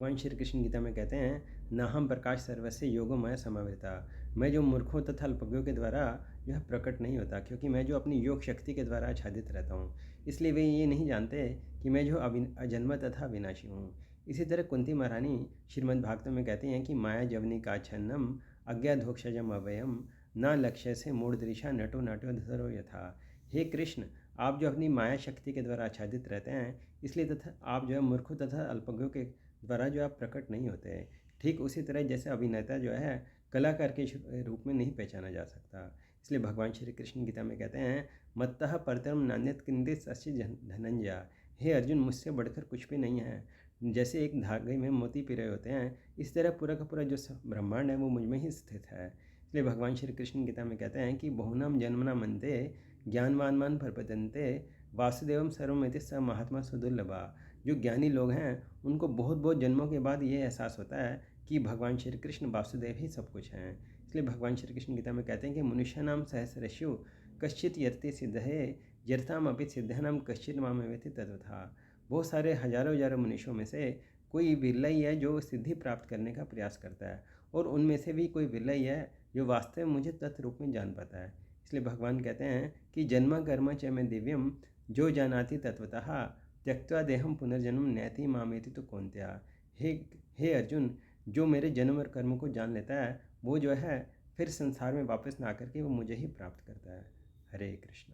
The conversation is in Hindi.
भगवान श्री कृष्ण गीता में कहते हैं, नाहम प्रकाश सर्वस्य योगमय समावृता। मैं जो मूर्खों तथा अल्पज्ञों के द्वारा जो है प्रकट नहीं होता, क्योंकि मैं जो अपनी योग शक्ति के द्वारा आच्छादित रहता हूँ। इसलिए वे ये नहीं जानते कि मैं जो अजन्मा तथा विनाशी हूँ। इसी तरह कुंती महारानी श्रीमद् भागवत में कहती हैं कि माया जवनी का छन्नम अज्ञाधोक्षजम अवयम न लक्ष्य से मूर्धऋषा नटो नाट्यो धरो यथा। हे कृष्ण, आप जो अपनी माया शक्ति के द्वारा आच्छादित रहते हैं, इसलिए तथा आप जो है मूर्खों तथा अल्पज्ञों के द्वारा जो आप प्रकट नहीं होते हैं। ठीक उसी तरह जैसे अभिनेता जो है कलाकार के रूप में नहीं पहचाना जा सकता। इसलिए भगवान श्री कृष्ण गीता में कहते हैं, मत्तः परतरम नान्यत किंचित अस्ति धनंजय। हे अर्जुन, मुझसे बढ़कर कुछ भी नहीं है। जैसे एक धागे में मोती पिरोए होते हैं, इस तरह पूरा का पूरा जो ब्रह्मांड है वो मुझ में ही स्थित है। इसलिए भगवान श्री कृष्ण गीता में कहते हैं कि बहुनाम जन्मना मनते ज्ञानवान प्रपद्यन्ते वासुदेवम सर्वमिति स महात्मा सुदुर्लभा। जो ज्ञानी लोग हैं उनको बहुत बहुत जन्मों के बाद ये एहसास होता है कि भगवान श्री कृष्ण वासुदेव ही सब कुछ हैं। इसलिए भगवान श्री कृष्ण गीता में कहते हैं कि मनुष्य नाम सहस्रशु कश्चित यत्ति सिद्ध है यथाम अपि सिद्धानाम कश्चित माम वेति तद्वथा। बहुत सारे हजारों हजारों मनुष्यों में से कोई बिरला ही है जो सिद्धि प्राप्त करने का प्रयास करता है, और उनमें से भी कोई बिरला ही है जो वास्तव में मुझे तत्व रूप में जान पाता है। इसलिए भगवान कहते हैं कि जन्म कर्म च में दिव्यम जो जानाति तत्वतः त्यक्त्वा देहम पुनर्जन्म नैति मामेति तो कौन्त्या। हे हे अर्जुन, जो मेरे जन्म और कर्म को जान लेता है वो जो है फिर संसार में वापस ना आकर के वो मुझे ही प्राप्त करता है। हरे कृष्ण।